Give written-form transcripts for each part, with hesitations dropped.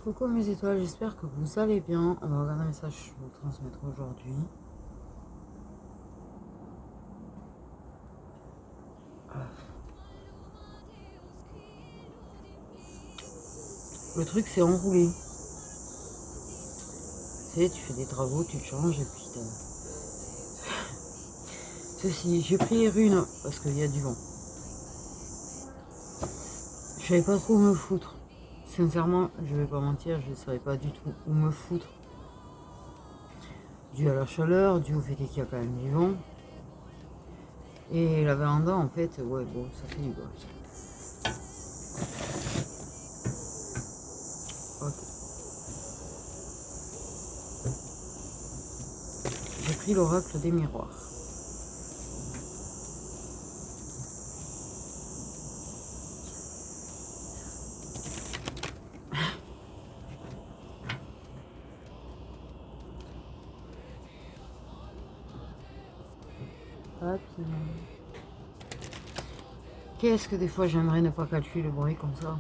Coucou mes étoiles, j'espère que vous allez bien. On va regarder un message que je vais vous transmettre aujourd'hui. Le truc c'est enroulé. Tu sais, tu fais des travaux, tu te changes et puis Ceci, j'ai pris les runes parce qu'il y a du vent. Je savais pas trop où me foutre. Sincèrement, je vais pas mentir, je ne savais pas du tout où me foutre. Dû à la chaleur, dû au fait qu'il y a quand même du vent. Et la véranda, en fait, ouais, bon, ça fait du bruit. Ok. J'ai pris l'oracle des miroirs. Papillon. Qu'est-ce que des fois j'aimerais ne pas calculer le bruit comme ça.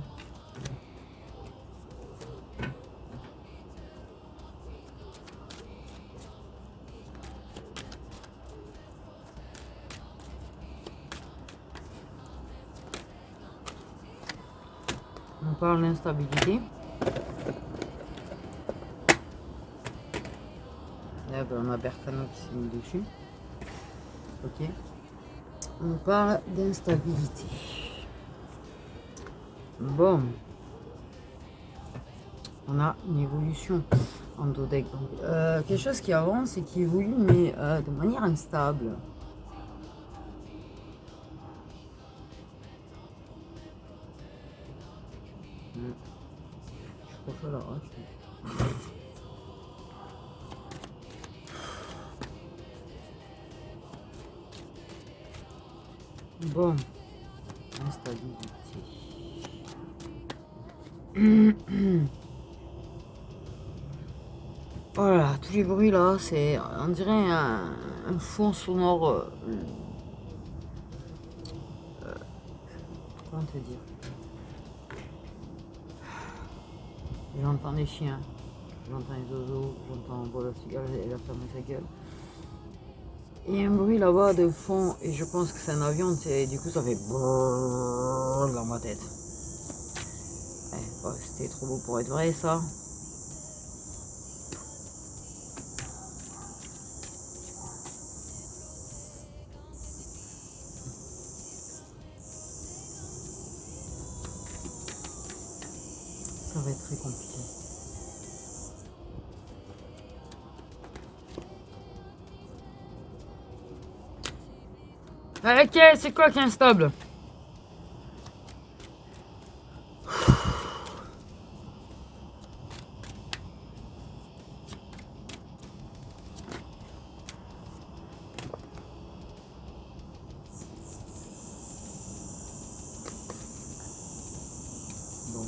On parle d'instabilité. Là, ben, on a Bertano qui s'est mis dessus. Ok. On parle d'instabilité. Bon. On a une évolution en dos deck. Quelque chose qui avance et qui évolue, mais de manière instable. Je préfère la rache. Bon. Instabilité. Voilà, tous les bruits là, c'est, on dirait un fond sonore. Comment te dire? J'entends les chiens, j'entends les oiseaux, j'entends la cigale et la fermer sa gueule. Il y a un bruit là-bas de fond et je pense que c'est un avion, et du coup ça fait brrrr dans ma tête. Ouais, c'était trop beau pour être vrai ça. Ça va être très compliqué. Ok, c'est quoi qui est instable? Bon.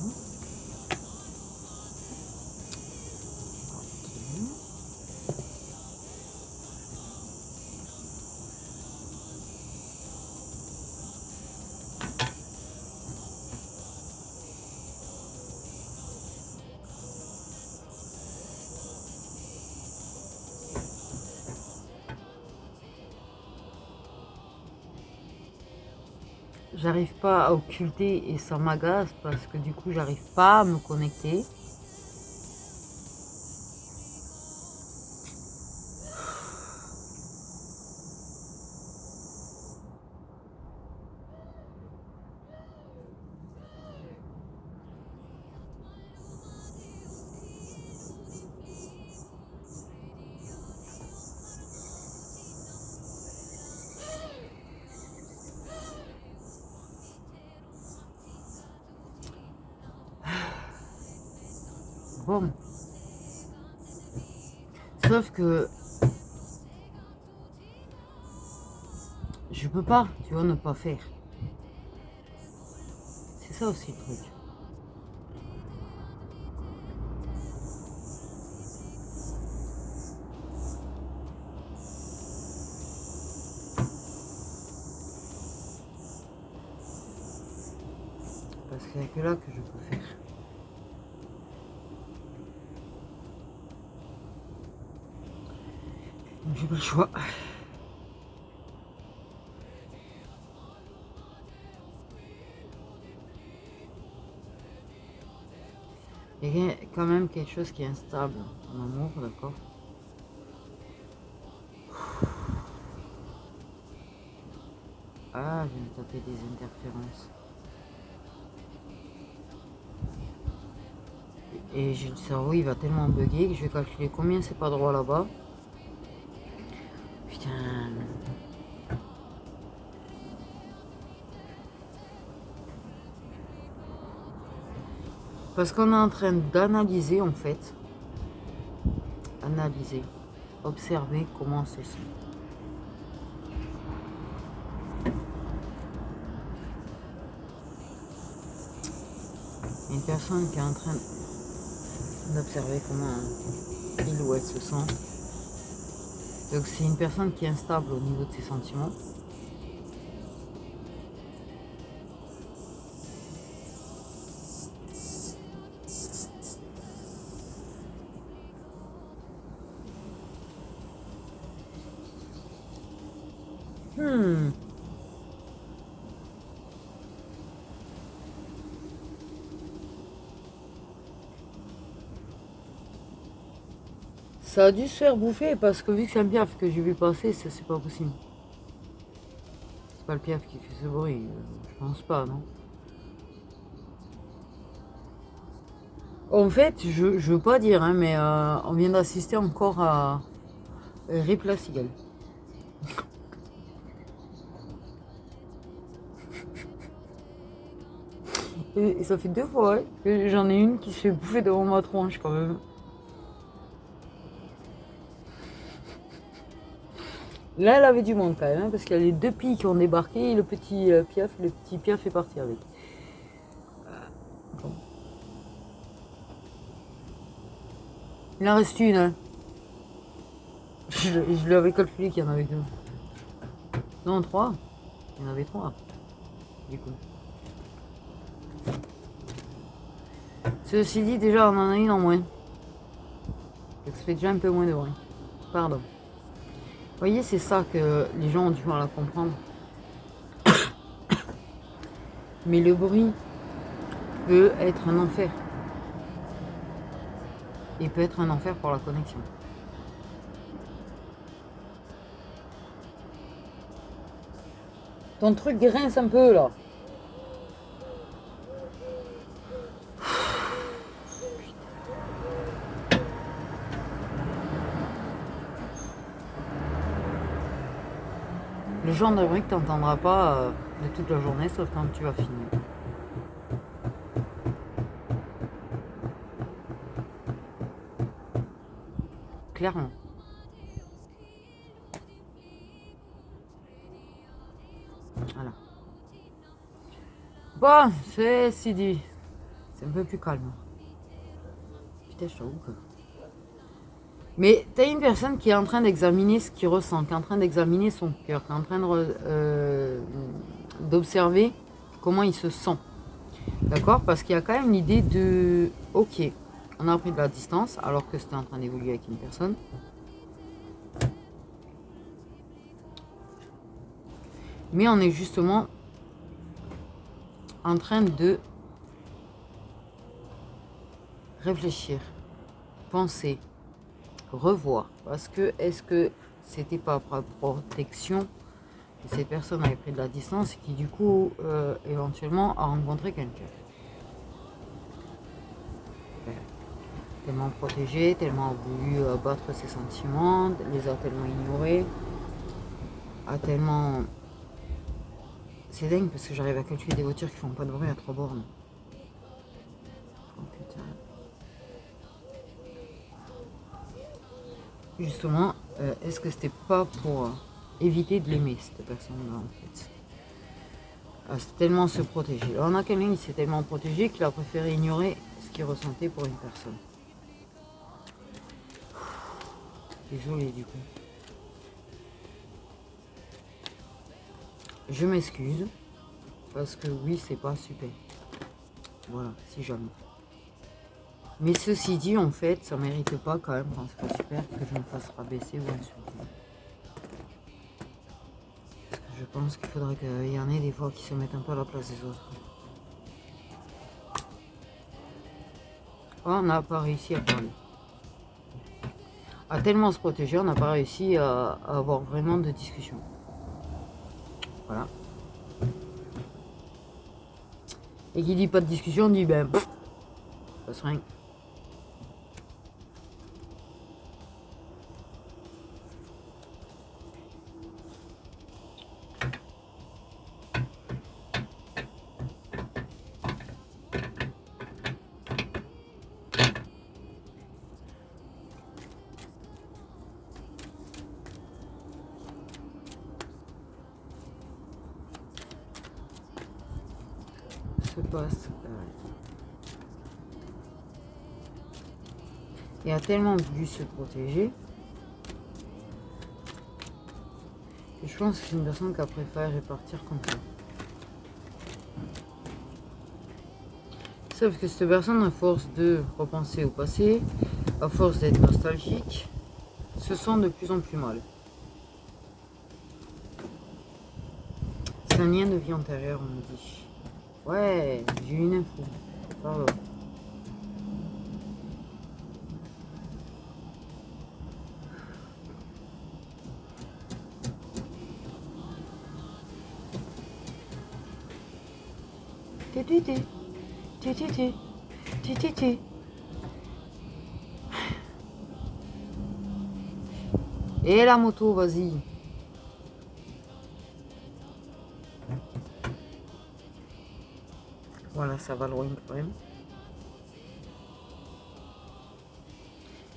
J'arrive pas à occulter et ça m'agace parce que du coup j'arrive pas à me connecter. Bon. Sauf que je peux pas, tu vois, ne pas faire. C'est ça aussi le truc. Parce qu'il n'y a que là que je peux faire. j'ai pas le choix. Il y a quand même quelque chose qui est instable en amour, d'accord? Ah, je viens de taper des interférences. Et j'ai le cerveau, il va tellement bugger que je vais calculer combien c'est pas droit là-bas. Putain. Parce qu'on est en train d'analyser en fait. Analyser. Observer comment c'est ça. Une personne qui est en train d'observer comment il ou elle se sent. Donc c'est une personne qui est instable au niveau de ses sentiments. Ça a dû se faire bouffer parce que vu que c'est un piaf que j'ai vu passer, ça c'est pas possible. C'est pas le piaf qui fait ce bruit, je pense pas, non? En fait, je veux pas dire, hein, mais on vient d'assister encore à Rip la cigale. Et ça fait 2 fois que j'en ai une qui se fait bouffer devant ma tronche quand même. Là, elle avait du monde quand même, hein, parce qu'il y a les 2 pilles qui ont débarqué et le petit piaf est parti avec. Bon. Il en reste une, hein. Je lui avais calculé qu'il y en avait 2. Non, 3. Il y en avait 3. Du coup. Ceci dit, déjà, on en a une en moins. Donc ça fait déjà un peu moins de bruit. Pardon. Vous voyez, c'est ça que les gens ont du mal à comprendre. Mais le bruit peut être un enfer. Il peut être un enfer pour la connexion. Ton truc grince un peu là. Le genre de bruit que tu n'entendras pas de toute la journée, sauf quand tu vas filmer. Clairement. Voilà. Bon, c'est dit. C'est un peu plus calme. Putain, je t'avoue que... Mais t'as une personne qui est en train d'examiner ce qu'il ressent, qui est en train d'examiner son cœur, qui est en train d'observer comment il se sent. D'accord? Parce qu'il y a quand même l'idée de... Ok, on a pris de la distance alors que c'était en train d'évoluer avec une personne. Mais on est justement en train de réfléchir, penser, revoir. Parce que est-ce que c'était pas par protection que cette personne avait pris de la distance et qui du coup éventuellement a rencontré quelqu'un? Tellement protégé, tellement voulu abattre ses sentiments, les a tellement ignorés, a tellement... C'est dingue parce que j'arrive à calculer des voitures qui font pas de bruit à 3 bornes. Oh putain. Justement, est-ce que c'était pas pour éviter de l'aimer cette personne-là en fait? C'est tellement se protéger. Alors, on a quelqu'un qui s'est tellement protégé qu'il a préféré ignorer ce qu'il ressentait pour une personne. Désolé du coup. Je m'excuse. Parce que oui, c'est pas super. Voilà, si jamais. Mais ceci dit, en fait, ça mérite pas quand même quand c'est pas super que je me fasse rabaisser ou insulter. Je pense qu'il faudrait qu'il y en ait des fois qui se mettent un peu à la place des autres. On n'a pas réussi à parler. À tellement se protéger, on n'a pas réussi à avoir vraiment de discussion. Voilà. Et qui dit pas de discussion dit ben pff, ça passe rien. Se passe. Il a tellement voulu se protéger que je pense que c'est une personne qui a préféré partir comme ça. Sauf que cette personne, à force de repenser au passé, à force d'être nostalgique, se sent de plus en plus mal. C'est un lien de vie antérieure, on me dit. Ouais, j'ai une info. Pardon. Et la moto, vas-y. Voilà, ça va loin quand même.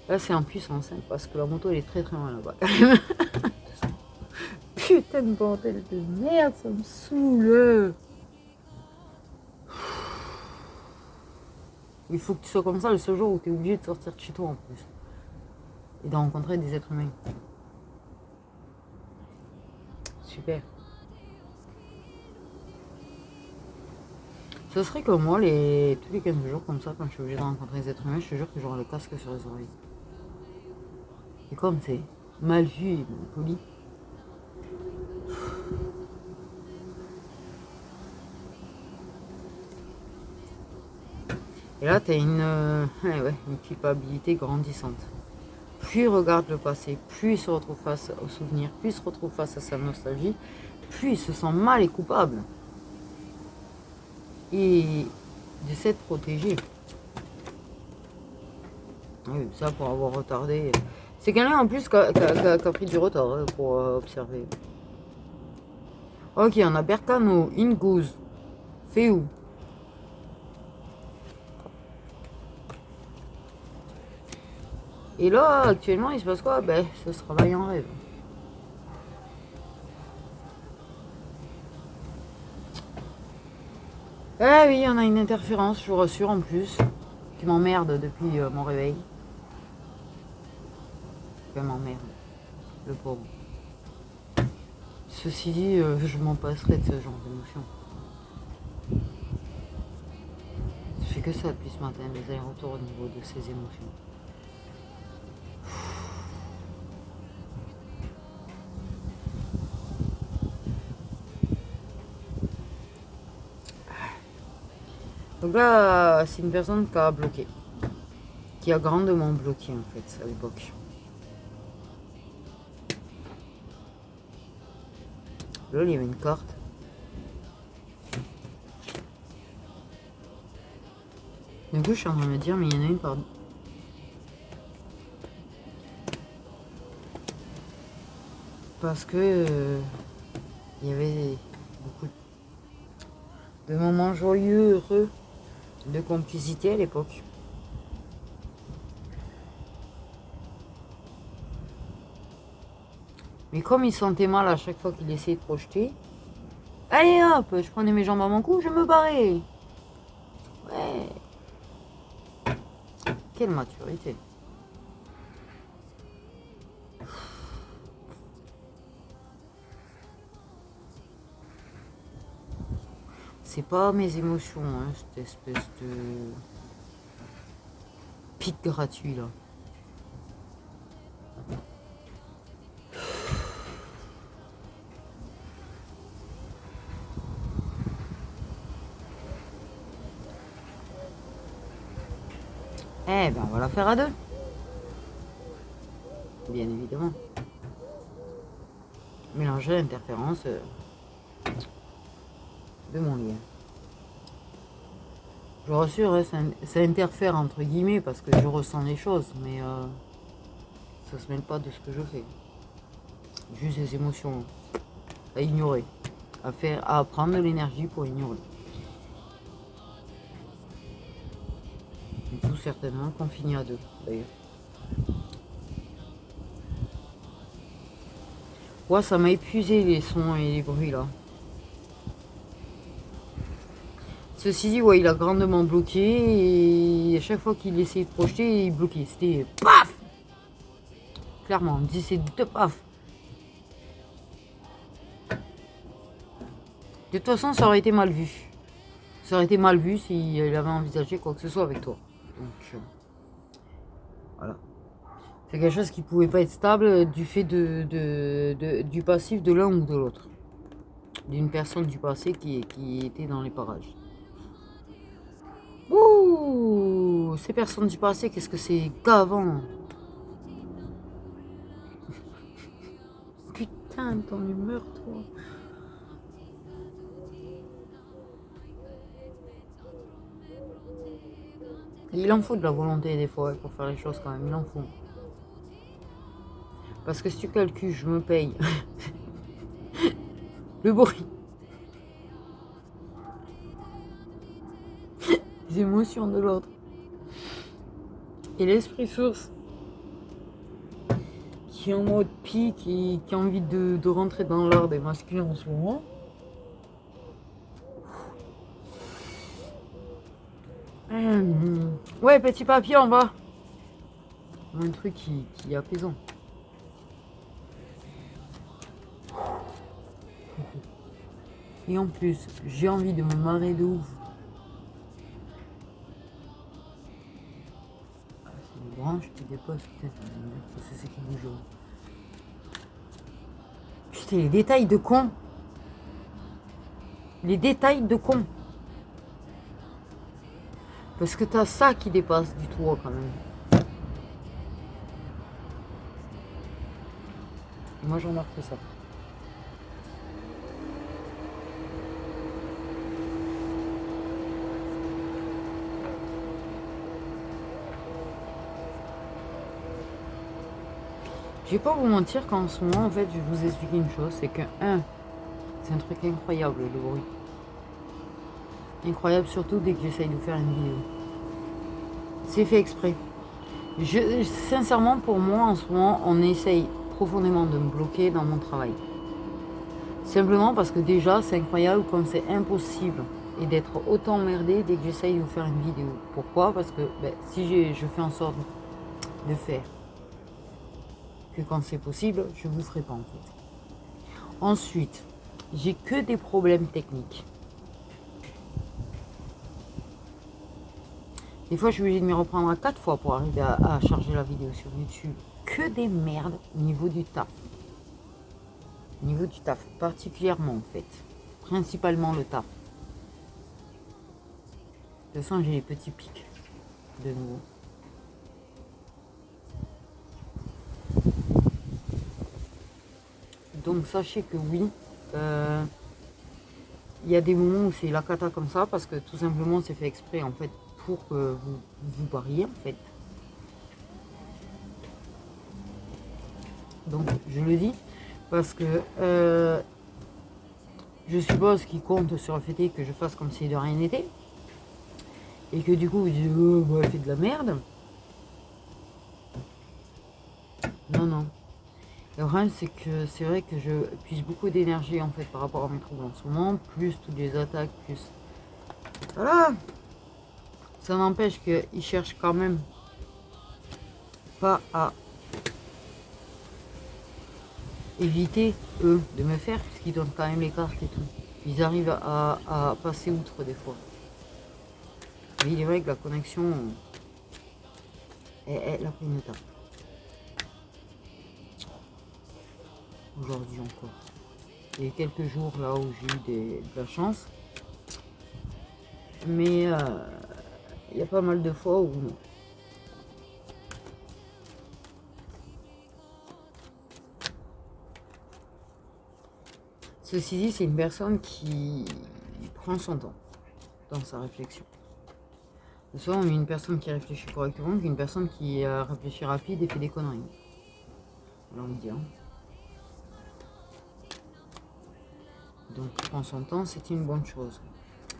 Là, c'est en puissance, hein, parce que la moto, elle est très très loin là-bas quand même. Putain de bordel de merde, ça me saoule. Il faut que tu sois comme ça le seul jour où tu es obligé de sortir de chez toi en plus. Et de rencontrer des êtres humains. Super. Ce serait comme moi, tous les 15 jours comme ça, quand je suis obligée de rencontrer des êtres humains, je te jure que j'aurai le casque sur les oreilles. Et comme c'est mal vu et mal poli. Et là, tu as une culpabilité grandissante. Plus il regarde le passé, plus il se retrouve face aux souvenirs, plus il se retrouve face à sa nostalgie, plus il se sent mal et coupable. Et de s'être protégé. Oui, ça pour avoir retardé. C'est quelqu'un en plus qui a pris du retard hein, pour observer. Ok, on a Berkano, Inguz, Féou. Et là, actuellement, il se passe quoi? Ben, ça se travaille en rêve. Eh oui, on a une interférence, je vous rassure en plus, qui m'emmerde depuis mon réveil. Qui m'emmerde, le pauvre. Ceci dit, je m'en passerai de ce genre d'émotion. Ça fait que ça depuis ce matin, les allers-retours au niveau de ces émotions. Donc là, c'est une personne qui a bloqué. Qui a grandement bloqué en fait à l'époque. Là, il y avait une carte. Du coup, je suis en train de me dire, mais il y en a une par... Parce que il y avait beaucoup de moments joyeux, heureux, de complicité à l'époque. Mais comme il se sentait mal à chaque fois qu'il essayait de projeter, allez hop, je prenais mes jambes à mon cou, je me barrais. Ouais. Quelle maturité. C'est pas mes émotions, hein, cette espèce de pic gratuit là. Eh ben on va la faire à deux. Bien évidemment. Mélanger l'interférence de mon lien. Je rassure, hein, ça interfère entre guillemets parce que je ressens les choses, mais ça se mêle pas de ce que je fais. Juste les émotions à ignorer, à prendre de l'énergie pour ignorer. Et tout certainement qu'on finit à deux, d'ailleurs. Ouais, ça m'a épuisé les sons et les bruits là. Ceci dit, ouais, il a grandement bloqué et à chaque fois qu'il essayait de projeter, il bloquait. C'était paf. Clairement, on me dit c'est de paf. De toute façon, ça aurait été mal vu. Ça aurait été mal vu s'il avait envisagé quoi que ce soit avec toi. Donc, voilà. C'est quelque chose qui pouvait pas être stable du fait du passif de l'un ou de l'autre. D'une personne du passé qui était dans les parages. Ouh, ces personnes du passé, qu'est-ce que c'est gavant. Putain, ton humeur, toi. Et il en faut de la volonté des fois pour faire les choses quand même, il en faut. Parce que si tu calcules, je me paye le bruit, les émotions de l'autre et l'esprit source qui est en mode pique, qui a envie de rentrer dans l'art des masculins en ce moment. Ouais, petit papier en bas. Un truc qui est apaisant. Et en plus, j'ai envie de me marrer de ouf. Ah, c'est une branche qui dépasse, putain, c'est qui bouge. Putain, les détails de con. Les détails de con. Parce que t'as ça qui dépasse du toit quand même. Et moi j'en marque ça. Je vais pas vous mentir qu'en ce moment en fait je vais vous expliquer une chose, c'est que c'est un truc incroyable le bruit. Incroyable surtout dès que j'essaye de faire une vidéo. C'est fait exprès. Sincèrement pour moi en ce moment on essaye profondément de me bloquer dans mon travail. Simplement parce que déjà c'est incroyable comme c'est impossible et d'être autant emmerdé dès que j'essaye de vous faire une vidéo. Pourquoi? Parce que si je fais en sorte de faire que quand c'est possible, je vous ferai pas en fait. Ensuite, j'ai que des problèmes techniques. Des fois, je suis obligée de m'y reprendre à 4 fois pour arriver à charger la vidéo sur YouTube. Que des merdes au niveau du taf. Au niveau du taf, particulièrement en fait. Principalement le taf. De toute façon, j'ai les petits pics de nouveau. Donc sachez que oui, il y a des moments où c'est la cata comme ça parce que tout simplement c'est fait exprès en fait pour que vous barriez en fait. Donc je le dis parce que je suppose qu'il compte sur le fait que je fasse comme si de rien n'était et que du coup vous dites oh, bah, elle fait de la merde. Non non. Le problème c'est que c'est vrai que je puise beaucoup d'énergie en fait par rapport à mes troubles en ce moment, plus toutes les attaques, plus voilà. Ça n'empêche qu'ils cherchent quand même pas à éviter, eux, de me faire, puisqu'ils donnent quand même les cartes et tout. Ils arrivent à passer outre des fois. Mais il est vrai que la connexion, elle a pris une étape. Aujourd'hui encore. Il y a eu quelques jours là où j'ai eu de la chance. Mais il y a pas mal de fois où non. Ceci dit, c'est une personne qui prend son temps dans sa réflexion. Souvent, on a une personne qui réfléchit correctement qu'une personne qui réfléchit rapide et fait des conneries. J'ai envie de dire. Donc, prend son temps, c'est une bonne chose.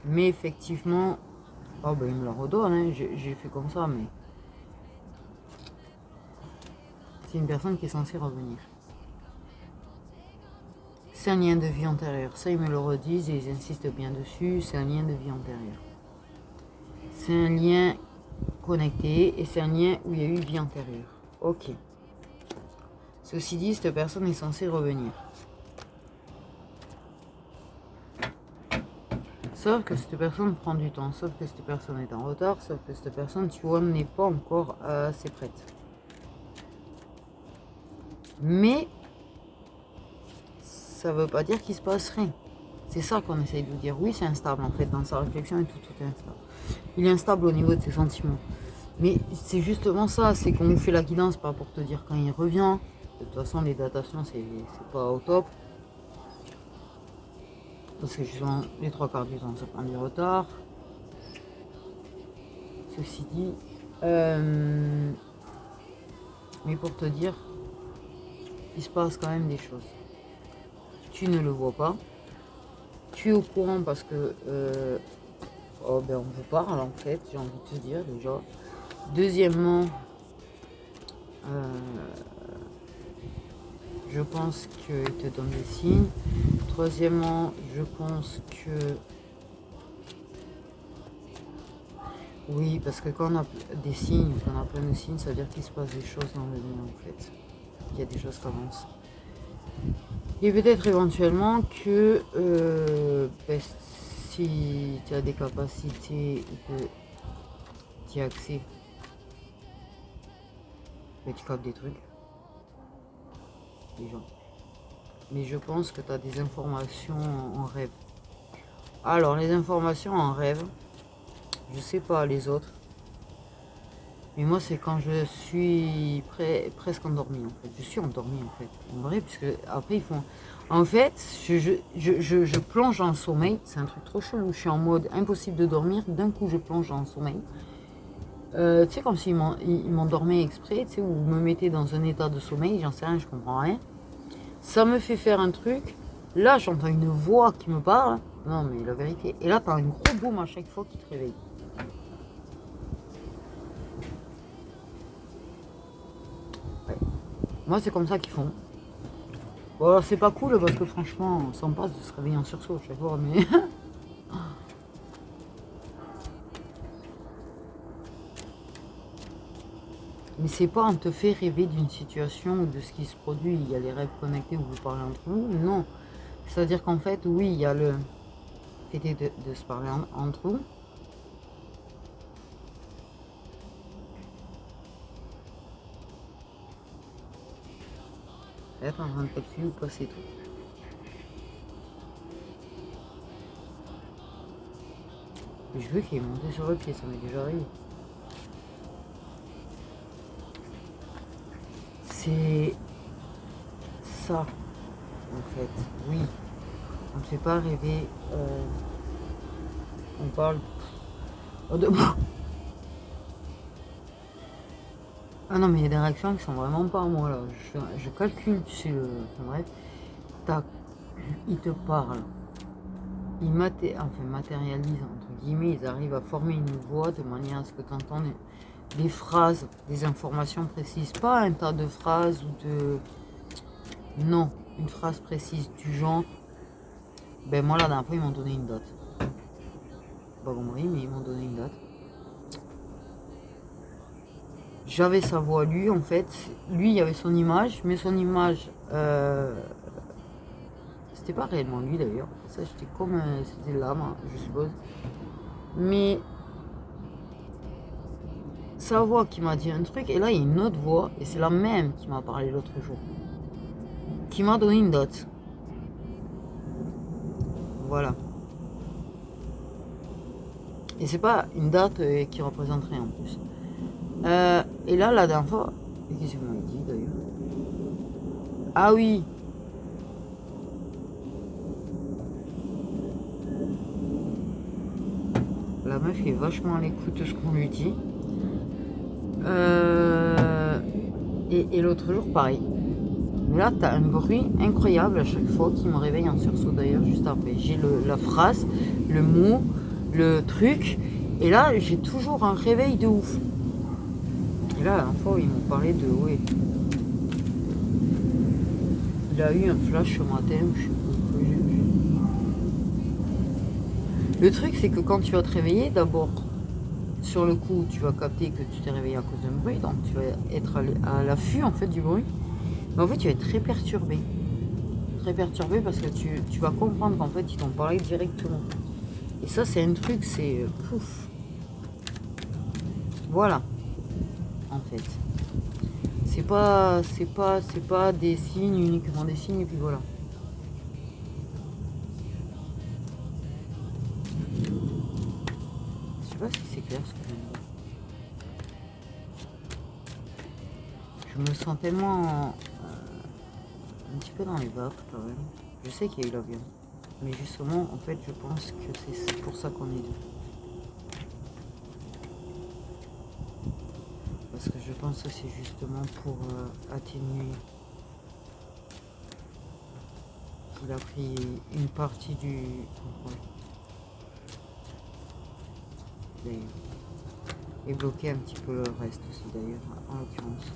Mais effectivement, oh ben il me la redonne, hein. J'ai fait comme ça, mais c'est une personne qui est censée revenir. C'est un lien de vie antérieure. Ça, ils me le redisent et ils insistent bien dessus. C'est un lien de vie antérieure. C'est un lien connecté et c'est un lien où il y a eu vie antérieure. Ok. Ceci dit, cette personne est censée revenir. Sauf que cette personne prend du temps, sauf que cette personne est en retard, sauf que cette personne, tu vois, n'est pas encore assez prête. Mais ça veut pas dire qu'il se passe rien. C'est ça qu'on essaye de dire. Oui, c'est instable en fait, dans sa réflexion et tout est instable. Il est instable au niveau de ses sentiments. Mais c'est justement ça, c'est qu'on nous fait la guidance, pas pour te dire quand il revient. De toute façon, les datations, c'est pas au top. Parce que justement, les 3/4 du temps, ça prend du retard. Ceci dit, mais pour te dire, il se passe quand même des choses. Tu ne le vois pas. Tu es au courant parce que oh ben on vous parle en fait, j'ai envie de te dire déjà. Deuxièmement, je pense qu'il te donne des signes. Troisièmement, je pense que oui, parce que quand on a des signes, quand on a plein de signes, ça veut dire qu'il se passe des choses dans le vie en fait. Il y a des choses qui avancent. Et peut-être éventuellement que ben, si tu as des capacités d'y accès, ben, tu captes des trucs. Déjà. Mais je pense que tu as des informations en rêve. Alors, les informations en rêve, je sais pas les autres. Mais moi, c'est quand je suis presque endormie, en fait. Je suis endormie, en fait. En vrai, puisque après, ils font... En fait, je plonge dans le sommeil. C'est un truc trop chelou. Je suis en mode impossible de dormir. D'un coup, je plonge dans le sommeil. Tu sais, comme s'ils m'endormaient exprès, tu sais, ou me mettaient dans un état de sommeil. J'en sais rien, je comprends rien. Ça me fait faire un truc. Là, j'entends une voix qui me parle. Non, mais la vérité. Et là, t'as un gros boom à chaque fois qui te réveille. Ouais. Moi, c'est comme ça qu'ils font. Bon, alors, c'est pas cool parce que franchement, ça me passe de se réveiller en sursaut chaque fois, mais. Mais c'est pas on te fait rêver d'une situation ou de ce qui se produit. Il y a les rêves connectés où vous parlez entre vous. Non. C'est-à-dire qu'en fait, oui, il y a le fait de se parler entre vous. Être en train de calculer ou passer tout. Je veux qu'il est monté sur le pied, ça m'est déjà arrivé. C'est ça, en fait. Oui, on ne fait pas rêver. On parle de... Ah non, mais il y a des réactions qui sont vraiment pas à moi là. Je calcule, tu sais, bref. Tac, ils te parlent. Ils matérialisent, entre guillemets, ils arrivent à former une voix de manière à ce que tu entends des phrases, des informations précises. Pas un tas de phrases ou de... Non, une phrase précise du genre. Ben moi, la dernière fois, ils m'ont donné une date. Pas compris, mais ils m'ont donné une date. J'avais sa voix, lui, en fait. Lui, il y avait son image, mais son image... C'était pas réellement lui, d'ailleurs. Ça, j'étais comme... C'était l'âme, je suppose. Mais... Sa voix qui m'a dit un truc, et là, il y a une autre voix, et c'est la même qui m'a parlé l'autre jour. Qui m'a donné une date. Voilà. Et c'est pas une date qui représente rien en plus. Et là, la dernière fois, qu'est-ce que vous dit d'ailleurs? Ah oui. la meuf est vachement à l'écoute de ce qu'on lui dit. Et l'autre jour, pareil. Mais là, t'as un bruit incroyable à chaque fois qui me réveille en sursaut d'ailleurs, juste après. J'ai la phrase, le mot, le truc. Et là, j'ai toujours un réveil de ouf. Et là, la dernière fois, ils m'ont parlé de... Oui. Il a eu un flash ce matin, je sais pas. Le truc, c'est que quand tu vas te réveiller, d'abord, sur le coup, tu vas capter que tu t'es réveillé à cause d'un bruit. Donc, tu vas être à l'affût, en fait, du bruit. Mais en fait, tu vas être très perturbé. Très perturbé parce que tu vas comprendre qu'en fait, ils t'ont parlé directement. Et ça, c'est un truc, c'est pouf. Voilà. En fait. C'est pas des signes, uniquement des signes, et puis voilà. Je sais pas si c'est clair ce que je viens de dire. Je me sens tellement un petit peu dans les vapes quand même. Je sais qu'il y a eu l'avion. Mais justement, en fait, je pense que c'est pour ça qu'on est deux. Parce que je pense que c'est justement pour atténuer qu'il a pris une partie du contrôle. Et bloquer un petit peu le reste aussi d'ailleurs, en l'occurrence.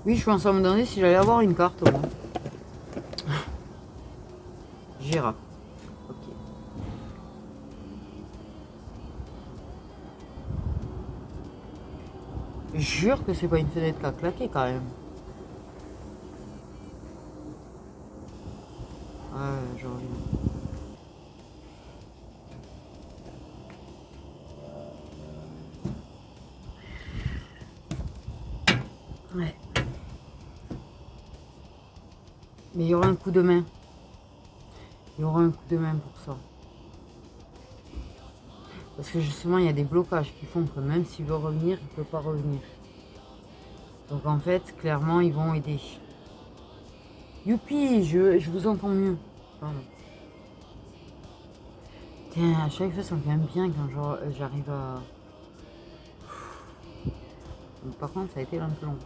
Oui, je pense à me demander si j'allais avoir une carte, moi. J'irai. Ok. Je jure que c'est pas une fenêtre qui a claqué quand même. Ouais, j'en reviens. Ouais. Mais il y aura un coup de main. Il y aura un coup de main pour ça. Parce que justement, il y a des blocages qui font que même s'il veut revenir, il ne peut pas revenir. Donc en fait, clairement, ils vont aider. Youpi, je vous entends mieux. Pardon. Tiens, à chaque fois, ça me fait un bien quand j'arrive à... Donc, par contre, ça a été un peu long.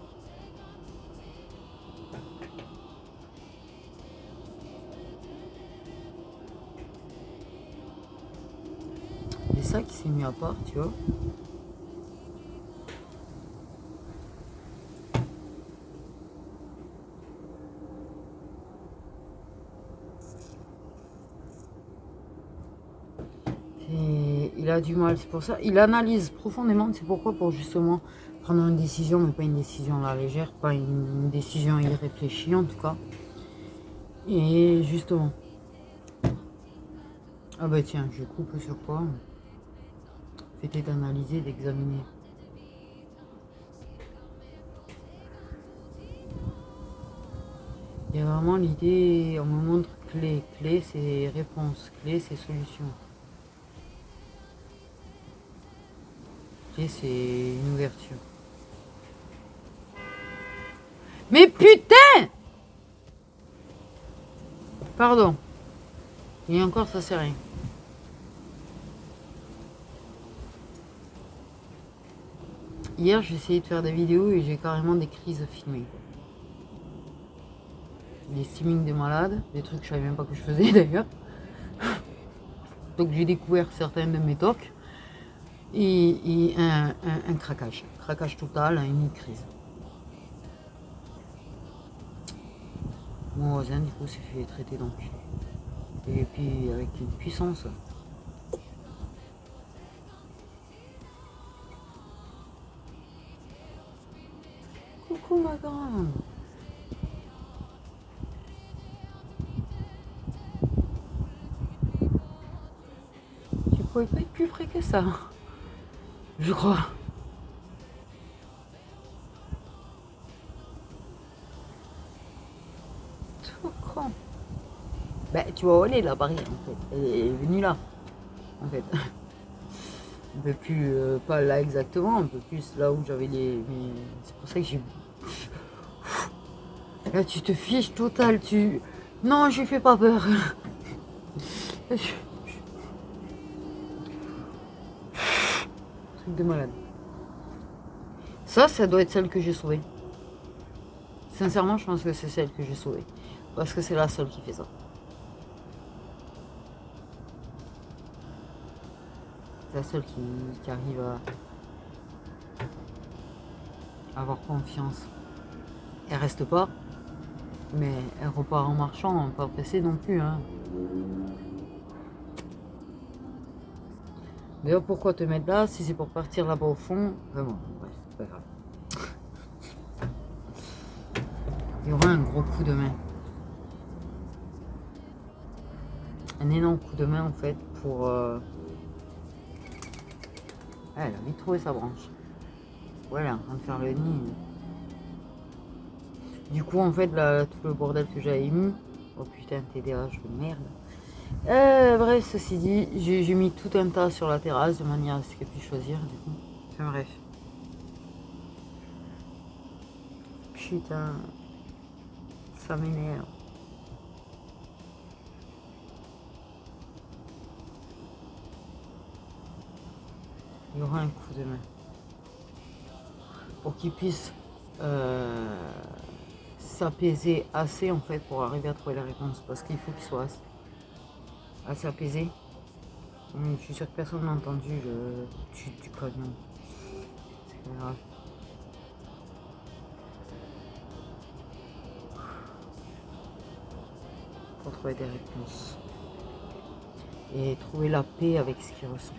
C'est ça qui s'est mis à part, tu vois. Il a du mal, c'est pour ça. Il analyse profondément, c'est pourquoi, pour justement prendre une décision, mais pas une décision à la légère, pas une décision irréfléchie en tout cas. Et justement. Ah bah tiens, je coupe sur quoi? Faites d'analyser, d'examiner. Il y a vraiment l'idée, on me montre clé. Clé, c'est réponse. Clé, c'est solution. Clé, c'est une ouverture. Mais putain! Pardon. Et encore, ça c'est rien. Hier, j'ai essayé de faire des vidéos et j'ai carrément des crises filmées. Des streamings de malades, des trucs que je savais même pas que je faisais d'ailleurs. Donc j'ai découvert certains de mes tocs et un craquage. Craquage total, une crise. Mon voisin du coup s'est fait traiter donc. Et puis avec une puissance. Coucou ma grande. Tu pouvais pas être plus près que ça. Je crois. Tout grand. Bah tu vois où elle est la barrière en fait. Elle est venue là. En fait. Un peu plus, pas là exactement, un peu plus là où j'avais les... Mais c'est pour ça que j'ai... Là tu te fiches total, tu... Non, je lui fais pas peur. Truc de malade. Ça doit être celle que j'ai sauvée. Sincèrement, je pense que c'est celle que j'ai sauvée. Parce que c'est la seule qui fait ça. C'est la seule qui arrive à avoir confiance. Elle reste pas, mais elle repart en marchant, pas pressée non plus. Hein. D'ailleurs, pourquoi te mettre là si c'est pour partir là-bas au fond? Vraiment, bref, c'est pas grave. Il y aura un gros coup de main. Un énorme coup de main en fait pour... Ah, elle a vite trouvé sa branche. Voilà, en train de faire le nid. Du coup, en fait, là, tout le bordel que j'avais mis... Oh putain, TDAH de merde. Bref, ceci dit, j'ai mis tout un tas sur la terrasse de manière à ce qu'elle puisse choisir, du coup. Enfin bref. Putain. Ça m'énerve. Il y aura un coup de main. Pour qu'il puisse s'apaiser assez en fait pour arriver à trouver la réponse. Parce qu'il faut qu'il soit assez apaisé. Je suis sûr que personne n'a entendu le tut du camion. C'est pas grave. Pour trouver des réponses. Et trouver la paix avec ce qu'il ressent.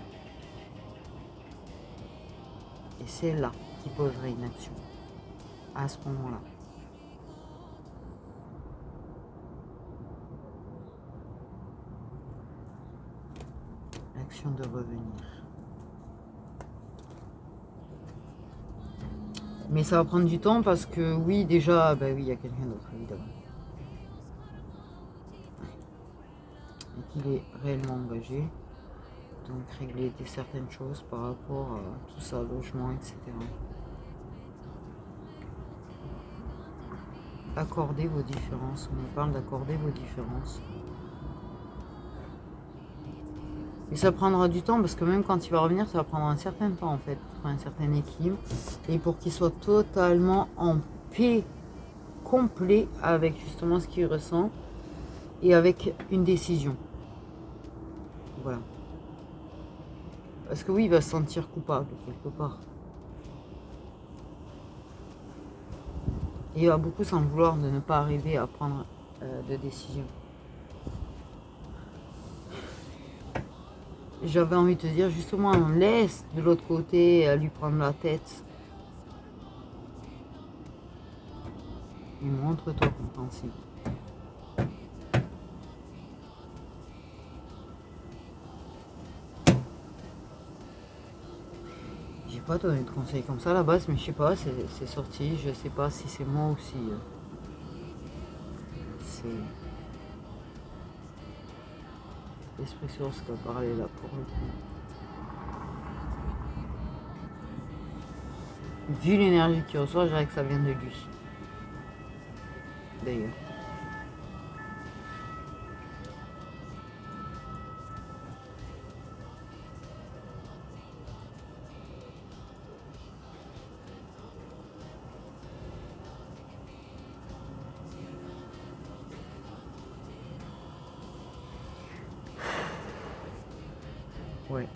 Et c'est là qu'il poserait une action. À ce moment-là. L'action de revenir. Mais ça va prendre du temps parce que oui, déjà, bah oui, il y a quelqu'un d'autre, évidemment. Et qu'il est réellement engagé. Donc régler certaines choses par rapport à tout ça, logement, etc. Accorder vos différences. On me parle d'accorder vos différences. Et ça prendra du temps parce que même quand il va revenir, ça va prendre un certain temps en fait, pour un certain équilibre. Et pour qu'il soit totalement en paix complet avec justement ce qu'il ressent et avec une décision. Voilà. Parce que oui, il va se sentir coupable quelque part. Et il va beaucoup s'en vouloir de ne pas arriver à prendre de décision. J'avais envie de te dire justement, laisse de l'autre côté lui prendre la tête. Et montre-toi compréhensible. J'ai pas donné de conseils comme ça à la base, mais je sais pas, c'est sorti. Je sais pas si c'est moi ou si c'est l'esprit source qui a parlé là pour le coup. Vu l'énergie qu'il reçoit, je dirais que ça vient de lui. D'ailleurs. Ouais.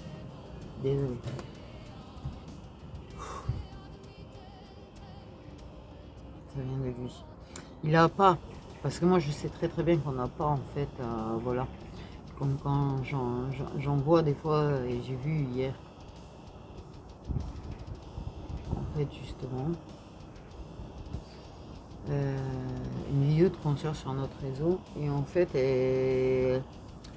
Désolé. Ça vient de lui. Il a pas. Parce que moi je sais très très bien qu'on n'a pas en fait. Voilà. Comme quand j'en vois des fois, et j'ai vu hier. En fait justement. Une vidéo de concert sur notre réseau. Et en fait,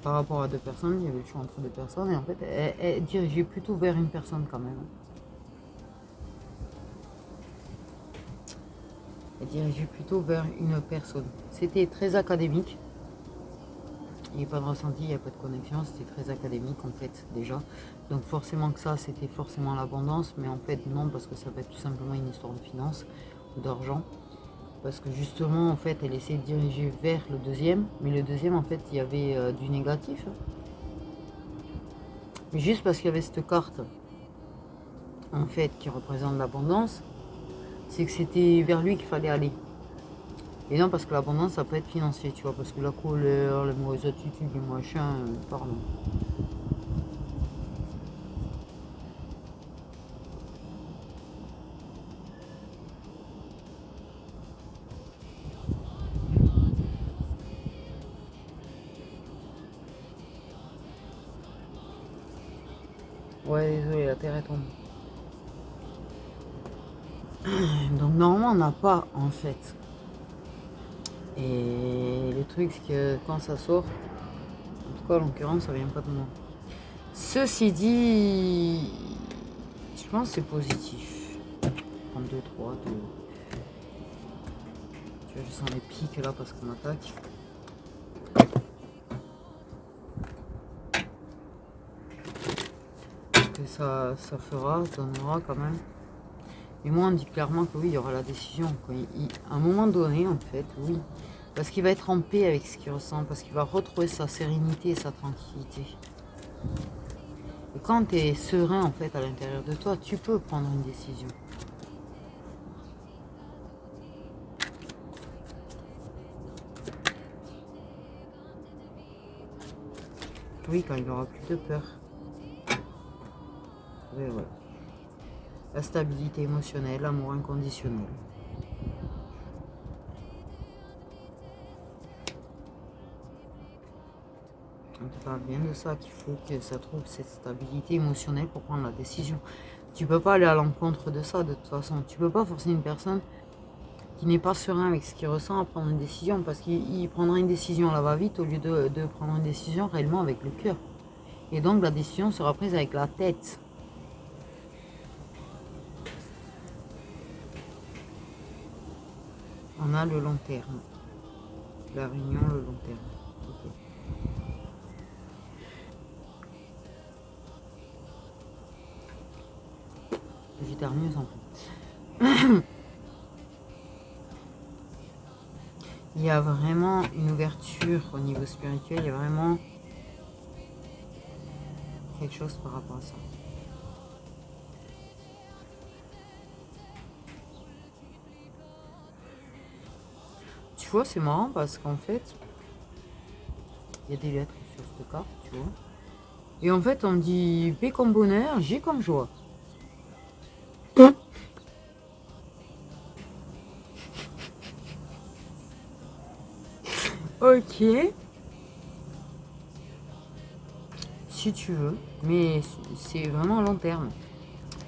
par rapport à deux personnes, il y avait le choix entre deux personnes. Et en fait, elle dirigeait plutôt vers une personne quand même. Elle dirigeait plutôt vers une personne. C'était très académique. Il n'y a pas de ressenti, il n'y a pas de connexion, c'était très académique en fait déjà. Donc forcément que ça, c'était forcément l'abondance, mais en fait non, parce que ça peut être tout simplement une histoire de finances ou d'argent. Parce que justement, en fait, elle essaie de diriger vers le deuxième, mais le deuxième, en fait, il y avait du négatif. Mais juste parce qu'il y avait cette carte, en fait, qui représente l'abondance, c'est que c'était vers lui qu'il fallait aller. Et non, parce que l'abondance, ça peut être financier, tu vois, parce que la colère, les mauvaises attitudes, les machins, pardon. Ouais, désolé, la terre est tombée. Donc normalement, on n'a pas, en fait. Et le truc, c'est que quand ça sort, en tout cas, en l'occurrence, ça vient pas de moi. Ceci dit, je pense que c'est positif. 32, 3, 2. Tu vois, je sens les pics là parce qu'on attaque. Parce que ça fera, ça donnera quand même. Et moi, on dit clairement que oui, il y aura la décision. À un moment donné, en fait, oui. Parce qu'il va être en paix avec ce qu'il ressent, parce qu'il va retrouver sa sérénité et sa tranquillité. Et quand tu es serein, en fait, à l'intérieur de toi, tu peux prendre une décision. Oui, quand il aura plus de peur. Oui, voilà. La stabilité émotionnelle, l'amour inconditionnel. On te parle bien de ça, qu'il faut que ça trouve cette stabilité émotionnelle pour prendre la décision. Tu peux pas aller à l'encontre de ça de toute façon. Tu peux pas forcer une personne qui n'est pas serein avec ce qu'il ressent à prendre une décision, parce qu'il prendra une décision là va-vite au lieu de prendre une décision réellement avec le cœur. Et donc la décision sera prise avec la tête. On a le long terme. La réunion, le long terme. Ok. J'éternue sans plus. Il y a vraiment une ouverture au niveau spirituel, il y a vraiment quelque chose par rapport à ça. Tu vois, c'est marrant parce qu'en fait, il y a des lettres sur cette carte, tu vois. Et en fait, on dit paix comme bonheur, J comme joie. Ok. Si tu veux, mais c'est vraiment à long terme.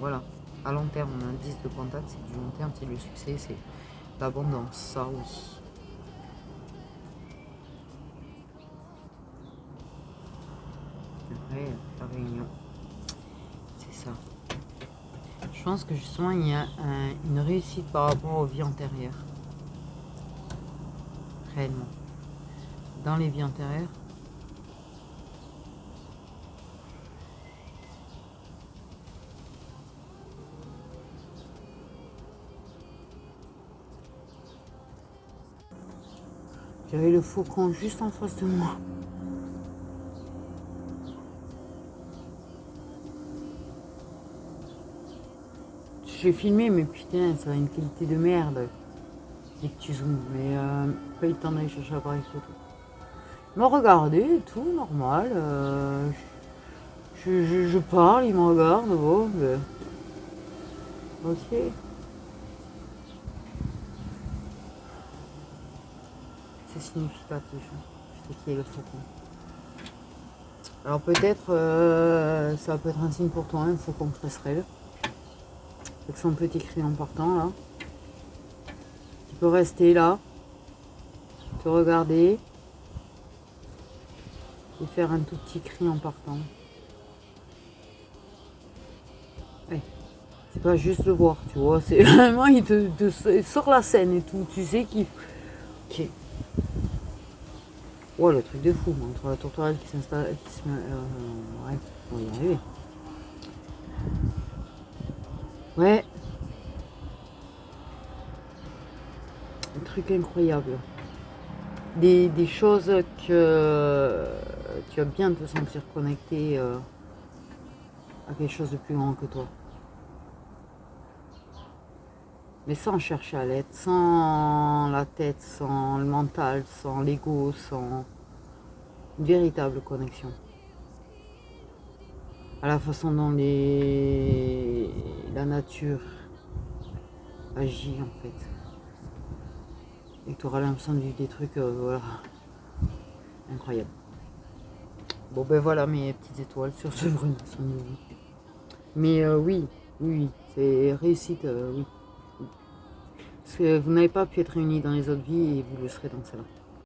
Voilà, à long terme, on a un 10 de contact, c'est du long terme, c'est le succès, c'est l'abondance, ça oui. Après, la réunion, c'est ça. Je pense que justement, il y a une réussite par rapport aux vies antérieures. Réellement. Dans les vies antérieures, j'avais le faucon juste en face de moi. J'ai filmé, mais putain, ça a une qualité de merde. Dès que tu zoomes, mais pas eu le temps d'aller chercher l'appareil photo. Il m'a regardé et tout, normal. Je parle, il me regarde, bon, ben, ok. C'est significatif, hein. C'est qui est le faucon. Alors peut-être, ça peut être un signe pour toi, un faucon passerelle. Avec son petit cri en partant, là. Tu peux rester là, te regarder et faire un tout petit cri en partant. Ouais. C'est pas juste le voir, tu vois, c'est vraiment, il te sort la scène et tout, tu sais qu'il... Ok. Ouais, le truc de fou, entre la tourterelle qui s'installe, qui se met. Ouais, on va y arriver. Ouais, un truc incroyable. Des choses que tu vas bien te sentir connecté à quelque chose de plus grand que toi. Mais sans chercher à l'être, sans la tête, sans le mental, sans l'ego, sans une véritable connexion. À la façon dont la nature agit en fait. Et que tu auras l'impression de vivre des trucs, voilà, incroyables. Bon ben voilà mes petites étoiles sur ce Renaissance de vie. Mais oui, c'est réussite, oui. Parce que vous n'avez pas pu être réunis dans les autres vies et vous le serez dans celle-là.